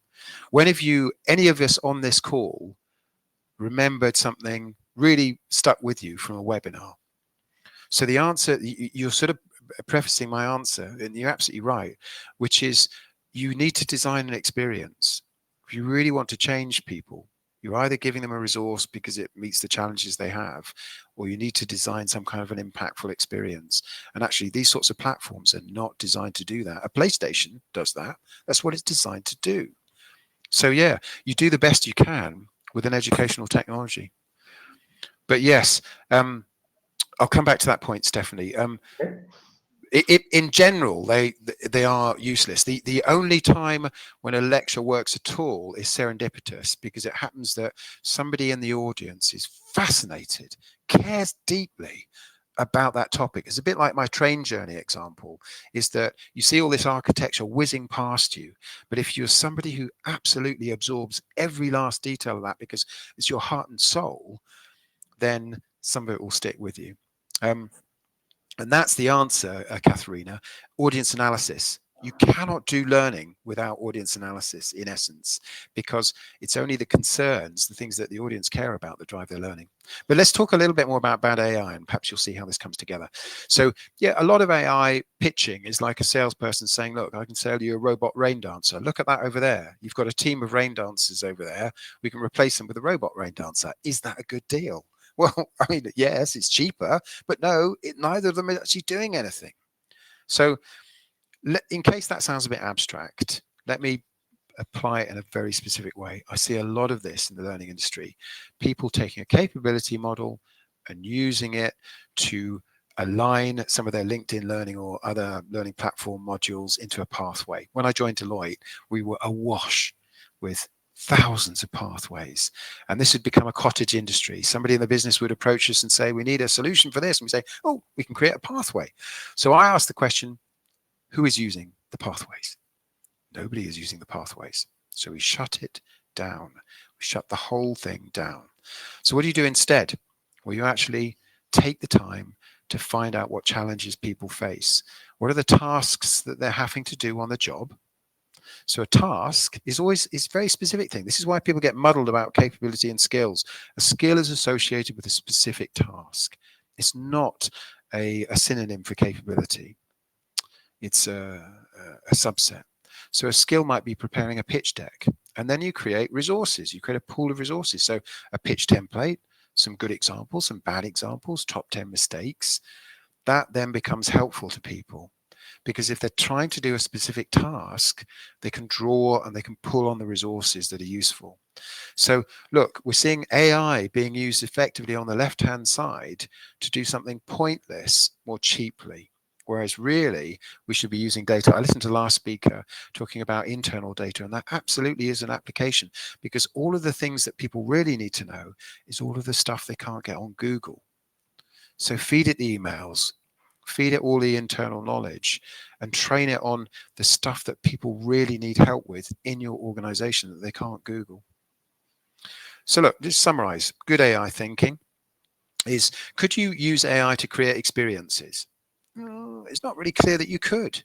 When have any of us on this call remembered something really stuck with you from a webinar? So the answer, you're sort of prefacing my answer, and you're absolutely right, which is you need to design an experience. If you really want to change people, you're either giving them a resource because it meets the challenges they have, or you need to design some kind of an impactful experience. And actually, these sorts of platforms are not designed to do that. A PlayStation does that. That's what it's designed to do. So yeah, you do the best you can with an educational technology. But yes, I'll come back to that point, Stephanie. In general, they are useless. The only time when a lecture works at all is serendipitous, because it happens that somebody in the audience is fascinated, cares deeply about that topic. It's a bit like my train journey example, is that you see all this architecture whizzing past you, but if you're somebody who absolutely absorbs every last detail of that because it's your heart and soul, then some of it will stick with you. And that's the answer, Katharina. Audience analysis. You cannot do learning without audience analysis, in essence, because it's only the concerns, the things that the audience care about, that drive their learning. But let's talk a little bit more about bad AI, and perhaps you'll see how this comes together. So yeah, a lot of AI pitching is like a salesperson saying, look, I can sell you a robot rain dancer. Look at that over there. You've got a team of rain dancers over there. We can replace them with a robot rain dancer. Is that a good deal? Well, I mean, yes, it's cheaper, but no, neither of them is actually doing anything. So in case that sounds a bit abstract, let me apply it in a very specific way. I see a lot of this in the learning industry. People taking a capability model and using it to align some of their LinkedIn learning or other learning platform modules into a pathway. When I joined Deloitte, we were awash with thousands of pathways, and this had become a cottage industry. Somebody in the business would approach us and say, we need a solution for this, and we say, oh, we can create a pathway. So I asked the question, who is using the pathways? Nobody is using the pathways. So we shut it down. We shut the whole thing down. So what do you do instead? Well, you actually take the time to find out what challenges people face. What are the tasks that they're having to do on the job? So a task is a very specific thing. This is why people get muddled about capability and skills. A skill is associated with a specific task. It's not a synonym for capability. It's a subset. So a skill might be preparing a pitch deck, and then you create resources. You create a pool of resources. So a pitch template, some good examples, some bad examples, top 10 mistakes. That then becomes helpful to people, because if they're trying to do a specific task, they can draw and they can pull on the resources that are useful. So look, we're seeing AI being used effectively on the left-hand side to do something pointless more cheaply. Whereas really, we should be using data. I listened to the last speaker talking about internal data, and that absolutely is an application, because all of the things that people really need to know is all of the stuff they can't get on Google. So feed it the emails, feed it all the internal knowledge, and train it on the stuff that people really need help with in your organization that they can't Google. So look, just summarize. Good AI thinking is, could you use AI to create experiences? It's not really clear that you could.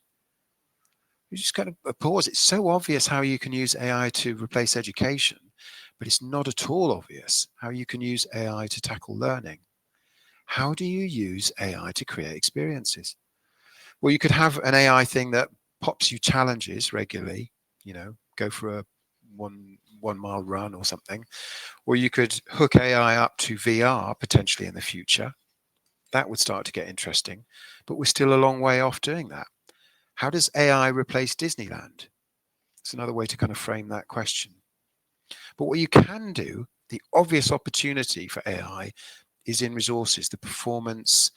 You just kind of pause. It's so obvious how you can use AI to replace education, but it's not at all obvious how you can use AI to tackle learning. How do you use AI to create experiences? Well, you could have an AI thing that pops you challenges regularly, you know, go for a one mile run or something, or you could hook AI up to VR potentially in the future. That would start to get interesting, but we're still a long way off doing that. How does AI replace Disneyland? It's another way to kind of frame that question. But what you can do, the obvious opportunity for AI is in resources, the performance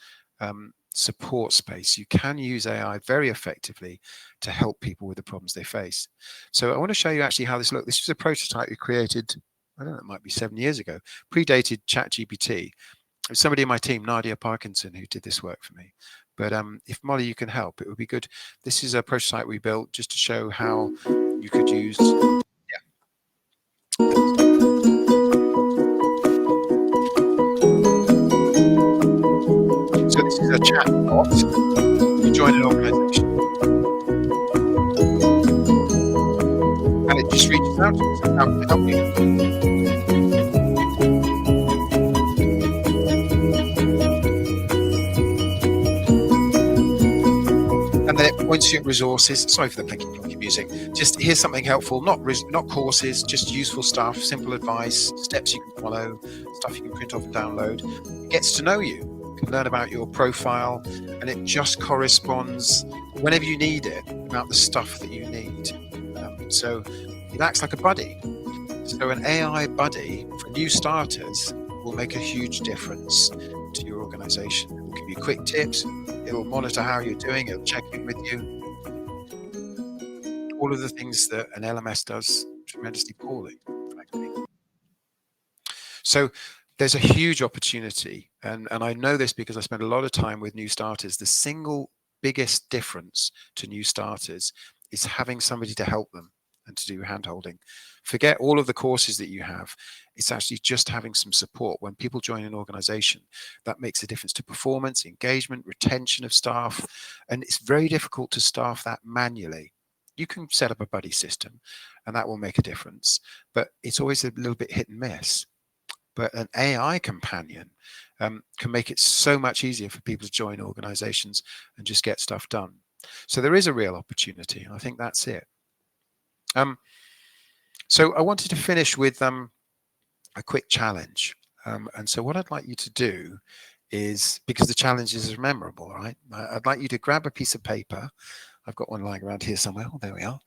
support space. You can use AI very effectively to help people with the problems they face. So I want to show you actually how this looks. This is a prototype we created, I don't know, it might be 7 years ago, predated ChatGPT. Somebody in my team, Nadia Parkinson, who did this work for me. But if Molly, you can help, it would be good. This is a prototype we built just to show how you could use. Yeah. So this is a chat bot. You join an organization, and it just reaches out to you. How can I help you? And then it points you at resources. Sorry for the plinky music. Just here's something helpful, not courses, just useful stuff, simple advice, steps you can follow, stuff you can print off and download. It gets to know you, can learn about your profile, and it just corresponds whenever you need it about the stuff that you need. So it acts like a buddy. So an AI buddy for new starters will make a huge difference to your organization. It will give you quick tips. It'll monitor how you're doing. It'll check in with you. All of the things that an LMS does tremendously poorly, frankly. So there's a huge opportunity. And I know this because I spend a lot of time with new starters. The single biggest difference to new starters is having somebody to help them and to do hand-holding. Forget all of the courses that you have. It's actually just having some support. When people join an organization, that makes a difference to performance, engagement, retention of staff. And it's very difficult to staff that manually. You can set up a buddy system and that will make a difference, but it's always a little bit hit and miss. But an AI companion can make it so much easier for people to join organizations and just get stuff done. So there is a real opportunity. I think that's it. So I wanted to finish with a quick challenge. And so what I'd like you to do is, because the challenge is memorable, right? I'd like you to grab a piece of paper. I've got one lying around here somewhere. Oh, there we are.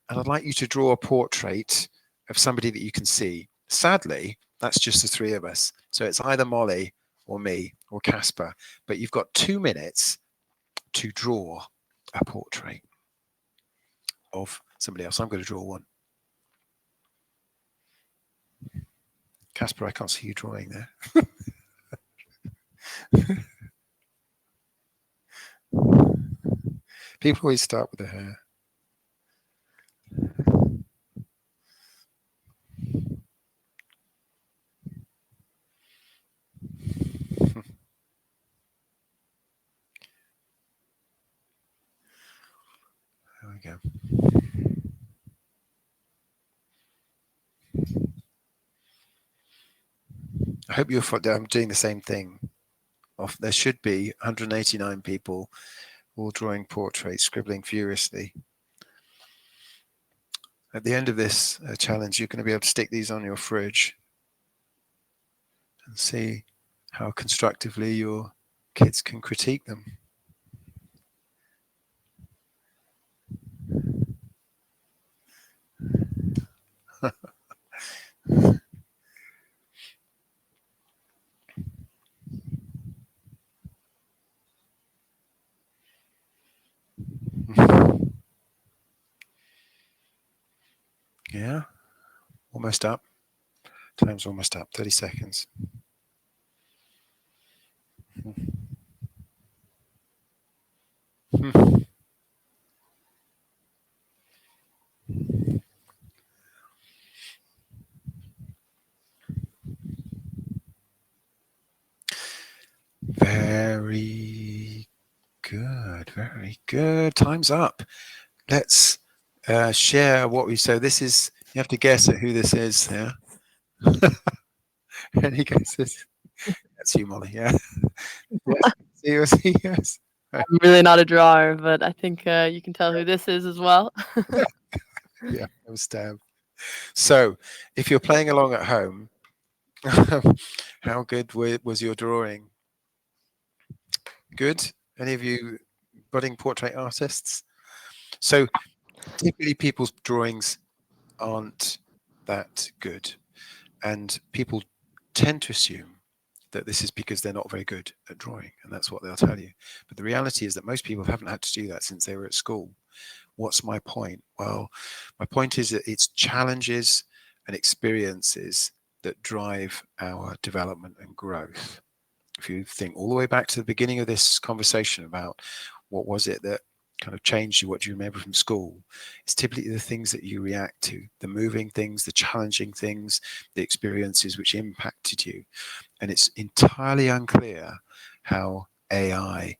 And I'd like you to draw a portrait of somebody that you can see. Sadly, that's just the three of us. So it's either Molly or me or Casper, but you've got 2 minutes to draw a portrait of somebody else. I'm going to draw one. Casper, I can't see you drawing there. People always start with the hair. There we go. I hope you're doing the same thing. There should be 189 people all drawing portraits, scribbling furiously. At the end of this challenge, you're going to be able to stick these on your fridge and see how constructively your kids can critique them. Yeah, almost up. Time's almost up. 30 seconds. Very good. Very good. Time's up. Let's share what we. So this is. You have to guess at who this is. Yeah. Any guesses? That's you, Molly. Yeah. Yes. Yes. I'm really not a drawer, but I think you can tell who this is as well. Yeah, it was Stab. So, if you're playing along at home, how good was your drawing? Good? Any of you budding portrait artists? So, typically people's drawings aren't that good, and people tend to assume that this is because they're not very good at drawing, and that's what they'll tell you. But the reality is that most people haven't had to do that since they were at school. What's my point? Well, my point is that it's challenges and experiences that drive our development and growth. If you think all the way back to the beginning of this conversation about what was it that kind of changed you, what do you remember from school, it's typically the things that you react to, the moving things, the challenging things, the experiences which impacted you. And it's entirely unclear how AI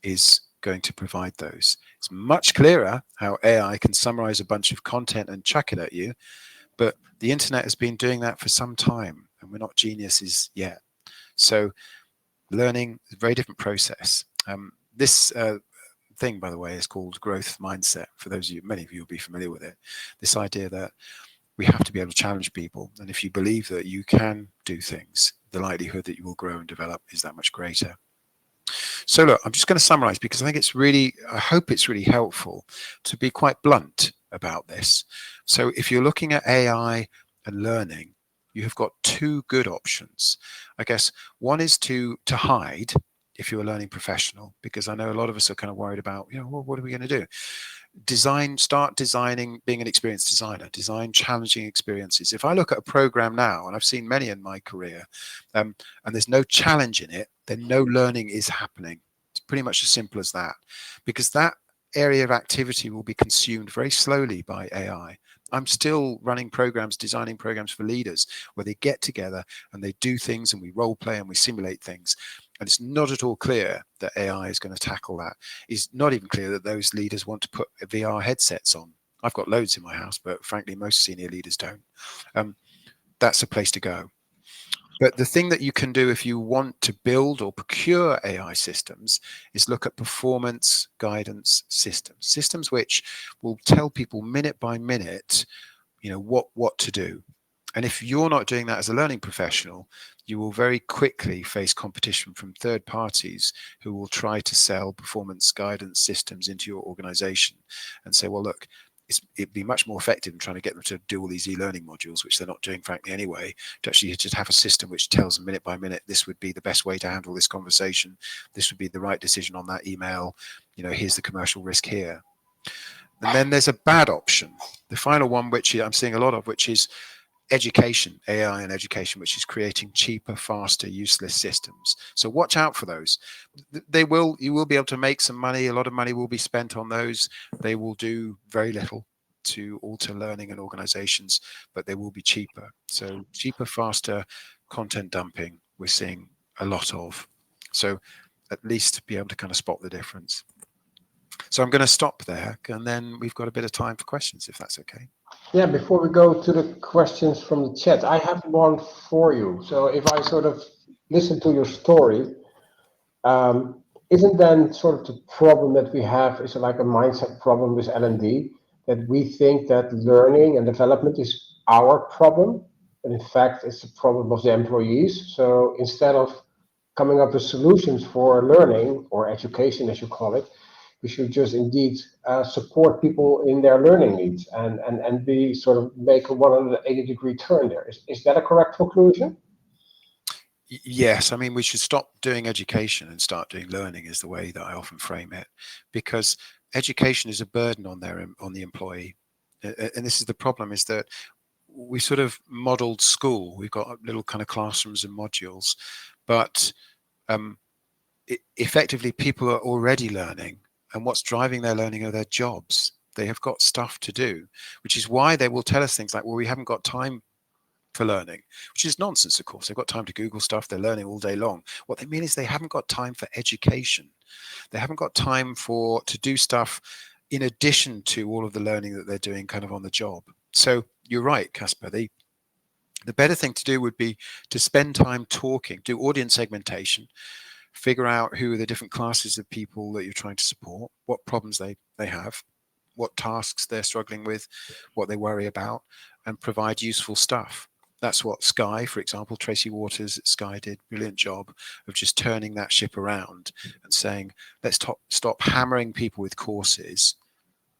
is going to provide those. It's much clearer how AI can summarize a bunch of content and chuck it at you, but the internet has been doing that for some time, and we're not geniuses yet. So learning is a very different process. This thing, by the way, is called growth mindset. For those of you, many of you will be familiar with it. This idea that we have to be able to challenge people, and if you believe that you can do things, the likelihood that you will grow and develop is that much greater. So look, I'm just going to summarize, because I think it's really, I hope it's really helpful to be quite blunt about this. So if you're looking at AI and learning, you have got two good options. I guess one is to hide if you're a learning professional, because I know a lot of us are kind of worried about, well, what are we going to do? Start designing, being an experienced designer, design challenging experiences. If I look at a program now, and I've seen many in my career, and there's no challenge in it, then no learning is happening. It's pretty much as simple as that, because that area of activity will be consumed very slowly by AI. I'm still running programs, designing programs for leaders where they get together and they do things and we role play and we simulate things. And it's not at all clear that AI is going to tackle that. It's not even clear that those leaders want to put VR headsets on. I've got loads in my house, but frankly, most senior leaders don't. That's a place to go. But the thing that you can do if you want to build or procure AI systems is look at performance guidance systems, systems which will tell people minute by minute, what to do. And if you're not doing that as a learning professional, you will very quickly face competition from third parties who will try to sell performance guidance systems into your organization and say, well, look, it'd be much more effective in trying to get them to do all these e-learning modules, which they're not doing, frankly, anyway, to actually just have a system which tells them minute by minute, this would be the best way to handle this conversation. This would be the right decision on that email. Here's the commercial risk here. And then there's a bad option. The final one, which I'm seeing a lot of, which is education, AI and education, which is creating cheaper, faster, useless systems. So watch out for those. You will be able to make some money. A lot of money will be spent on those. They will do very little to alter learning and organizations, but they will be cheaper. So cheaper, faster content dumping, we're seeing a lot of. So at least be able to kind of spot the difference. So I'm going to stop there, and then we've got a bit of time for questions, if that's okay. Yeah, before we go to the questions from the chat, I have one for you. So if I sort of listen to your story, isn't then sort of the problem that we have is like a mindset problem with L&D, that we think that learning and development is our problem, and in fact it's the problem of the employees. So instead of coming up with solutions for learning or education, as you call it, we should just indeed support people in their learning needs and be sort of make a 180-degree turn there. Is that a correct conclusion? Yes, I mean, we should stop doing education and start doing learning is the way that I often frame it, because education is a burden on the employee. And this is the problem, is that we sort of modeled school. We've got little kind of classrooms and modules, but effectively people are already learning, and what's driving their learning are their jobs. They have got stuff to do, which is why they will tell us things like, well, we haven't got time for learning, which is nonsense. Of course, they've got time to Google stuff. They're learning all day long. What they mean is they haven't got time for education. They haven't got time to do stuff in addition to all of the learning that they're doing kind of on the job. So you're right, Casper. The better thing to do would be to spend time talking, do audience segmentation, figure out who are the different classes of people that you're trying to support, what problems they have, what tasks they're struggling with, what they worry about, and provide useful stuff. That's what Sky, for example, Tracy Waters at Sky did a brilliant job of just turning that ship around and saying, let's stop hammering people with courses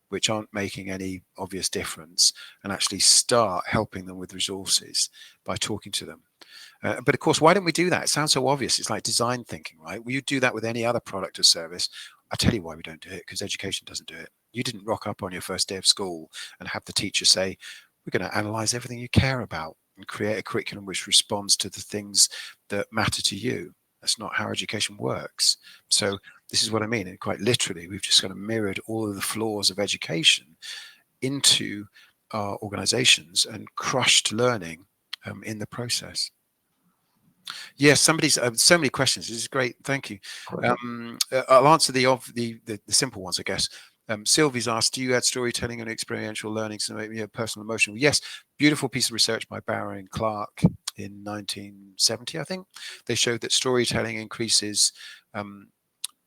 which aren't making any obvious difference, and actually start helping them with resources by talking to them. But of course, why don't we do that? It sounds so obvious. It's like design thinking, right? Well, you do that with any other product or service. I'll tell you why we don't do it, because education doesn't do it. You didn't rock up on your first day of school and have the teacher say, we're going to analyze everything you care about and create a curriculum which responds to the things that matter to you. That's not how education works. So this is what I mean. And quite literally, we've just kind of mirrored all of the flaws of education into our organizations and crushed learning in the process. Yes, somebody's so many questions. This is great. Thank you. I'll answer the simple ones, I guess. Sylvie's asked, do you add storytelling and experiential learning to make me personal emotional? Yes, beautiful piece of research by Barrow and Clark in 1970, I think. They showed that storytelling increases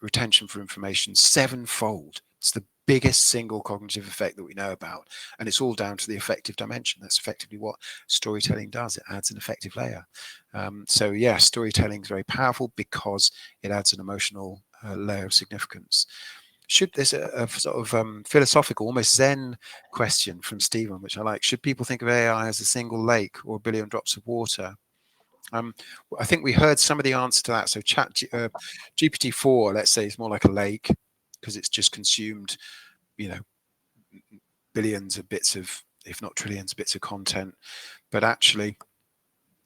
retention for information 7-fold. It's the biggest single cognitive effect that we know about, and it's all down to the affective dimension. That's effectively what storytelling does. It adds an affective layer. So yeah, storytelling is very powerful because it adds an emotional layer of significance. There's a sort of philosophical, almost Zen question from Stephen, which I like. Should people think of AI as a single lake or a billion drops of water? I think we heard some of the answer to that. So GPT-4, let's say, is more like a lake because it's just consumed, billions of bits of, if not trillions of bits of content. But actually,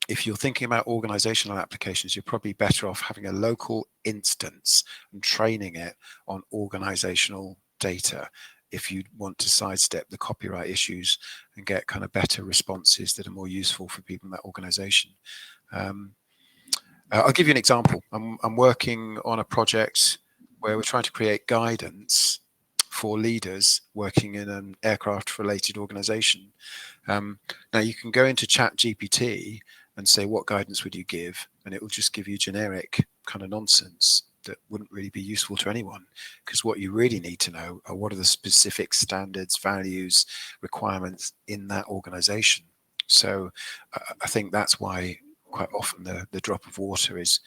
if you're thinking about organizational applications, you're probably better off having a local instance and training it on organizational data if you want to sidestep the copyright issues and get kind of better responses that are more useful for people in that organization. I'll give you an example. I'm working on a project where we're trying to create guidance for leaders working in an aircraft-related organization. Now, you can go into ChatGPT and say, what guidance would you give? And it will just give you generic kind of nonsense that wouldn't really be useful to anyone, because what you really need to know are what are the specific standards, values, requirements in that organization. So I think that's why quite often the drop of water is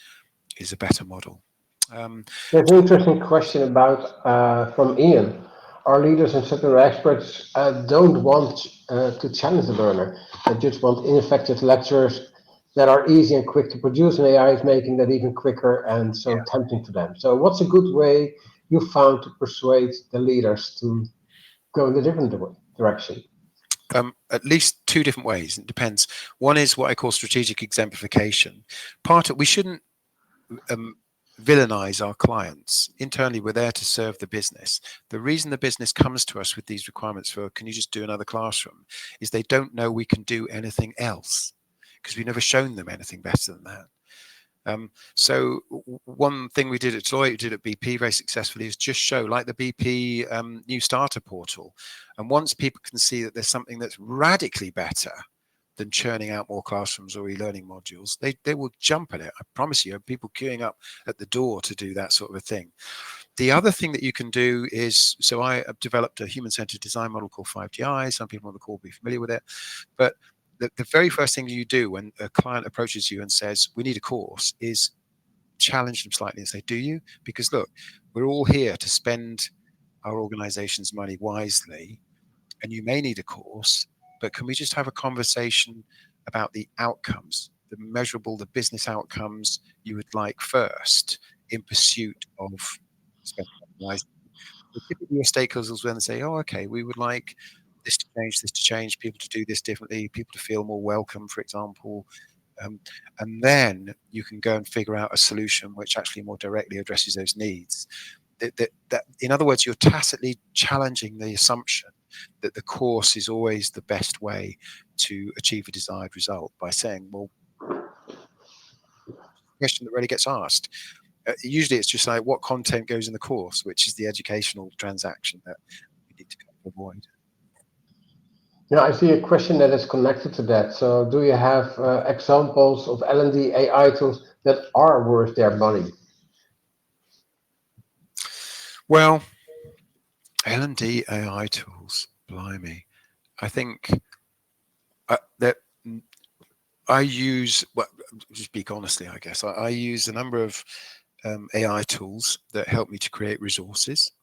a better model. There's an interesting question about from Ian. Our leaders and sector experts don't want to challenge the learner. They just want ineffective lectures that are easy and quick to produce, and AI is making that even quicker and so tempting to them. So, what's a good way you found to persuade the leaders to go in a different direction? At least two different ways. It depends. One is what I call strategic exemplification. We shouldn't villainize our clients. Internally, we're there to serve the business. The reason the business comes to us with these requirements for, can you just do another classroom, is they don't know we can do anything else, because we've never shown them anything better than that. So one thing we did at Deloitte, we did at BP very successfully, is just show, like the BP new starter portal. And once people can see that there's something that's radically better than churning out more classrooms or e-learning modules, they will jump at it. I promise you, people queuing up at the door to do that sort of a thing. The other thing that you can do is, so I have developed a human-centered design model called 5DI. Some people on the call will be familiar with it, but the very first thing you do when a client approaches you and says, we need a course, is challenge them slightly and say, do you? Because look, we're all here to spend our organization's money wisely, and you may need a course, but can we just have a conversation about the outcomes, the measurable, the business outcomes you would like first in pursuit of spending money wisely? Typically your stakeholders will then say, oh, okay, we would like this to change, people to do this differently, people to feel more welcome, for example. And then you can go and figure out a solution which actually more directly addresses those needs. That, in other words, you're tacitly challenging the assumption that the course is always the best way to achieve a desired result by saying, well, the question that really gets asked. Usually it's just like, what content goes in the course, which is the educational transaction that we need to avoid. Yeah, I see a question that is connected to that. So, do you have examples of L&D AI tools that are worth their money? Well, L&D AI tools, blimey. I think that I use, well, to speak honestly, I guess, I use a number of AI tools that help me to create resources.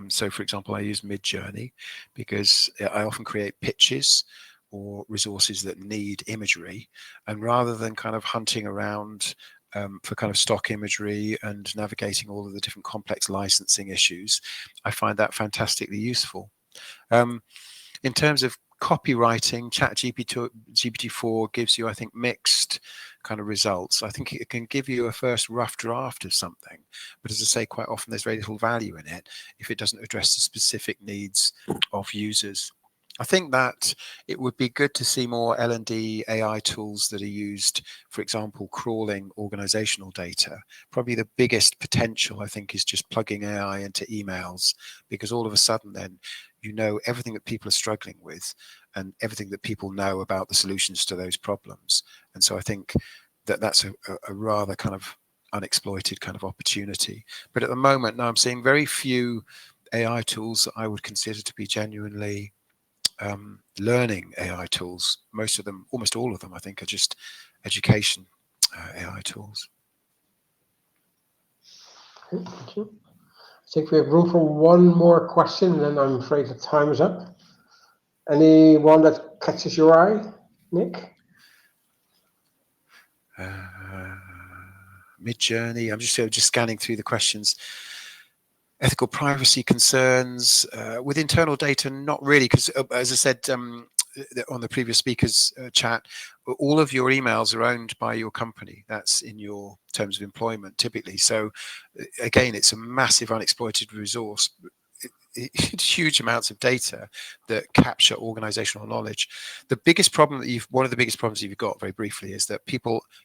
So, for example, I use Midjourney because I often create pitches or resources that need imagery. And rather than kind of hunting around for kind of stock imagery and navigating all of the different complex licensing issues, I find that fantastically useful. In terms of copywriting, GPT-4 gives you, I think, mixed kind of results. I think it can give you a first rough draft of something, but as I say, quite often there's very little value in it if it doesn't address the specific needs of users. I think that it would be good to see more L&D AI tools that are used, for example, crawling organizational data. Probably the biggest potential, I think, is just plugging AI into emails, because all of a sudden then you know everything that people are struggling with and everything that people know about the solutions to those problems. And so I think that that's a rather kind of unexploited kind of opportunity. But at the moment, now I'm seeing very few AI tools that I would consider to be genuinely learning AI tools. Most of them, almost all of them, I think, are just education AI tools. Okay, thank you. I think we have room for one more question, and then I'm afraid the time is up. Anyone that catches your eye, Nick? Midjourney. I'm just scanning through the questions. Ethical privacy concerns with internal data, not really, because as I said on the previous speakers chat, all of your emails are owned by your company. That's in your terms of employment typically. So again, it's a massive unexploited resource. huge amounts of data that capture organizational knowledge. The biggest problem that one of the biggest problems you've got, very briefly, is that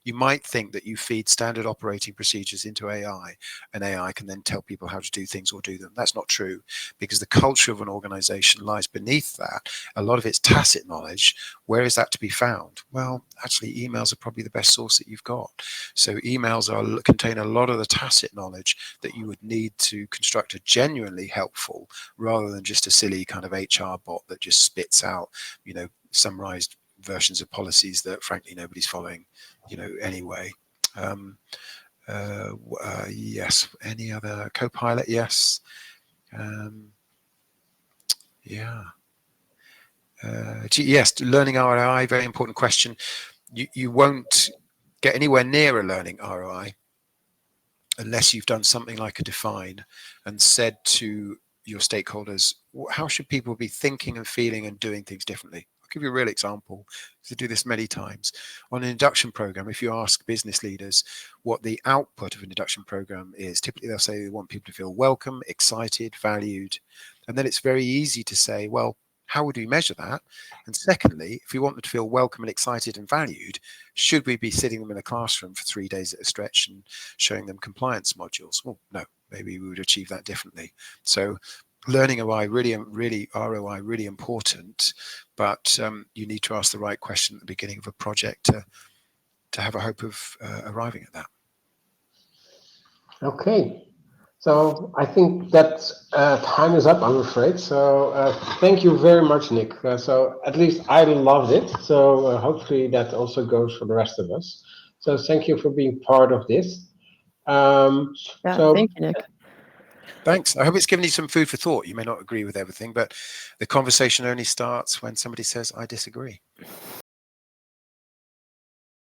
you might think that you feed standard operating procedures into AI, and AI can then tell people how to do things or do them. That's not true, because the culture of an organization lies beneath that. A lot of it's tacit knowledge. Where is that to be found? Well, actually, emails are probably the best source that you've got. So emails contain a lot of the tacit knowledge that you would need to construct a genuinely helpful, rather than just a silly kind of HR bot that just spits out, summarized versions of policies that frankly nobody's following, anyway. Yes. Any other Copilot? Yes. Yeah. Yes. Learning ROI, very important question. You won't get anywhere near a learning ROI unless you've done something like a define and said to your stakeholders, how should people be thinking and feeling and doing things differently? I'll give you a real example. I do this many times. On an induction program, if you ask business leaders what the output of an induction program is, typically they'll say they want people to feel welcome, excited, valued. And then it's very easy to say, well, how would we measure that? And secondly, if we want them to feel welcome and excited and valued, should we be sitting them in a classroom for 3 days at a stretch and showing them compliance modules? Well, no, maybe we would achieve that differently. So learning ROI really important, but you need to ask the right question at the beginning of a project to have a hope of arriving at that. Okay. So I think that time is up, I'm afraid. So thank you very much, Nick. So at least I loved it. So hopefully that also goes for the rest of us. So thank you for being part of this. Yeah, thank you, Nick. Thanks. I hope it's given you some food for thought. You may not agree with everything, but the conversation only starts when somebody says, I disagree.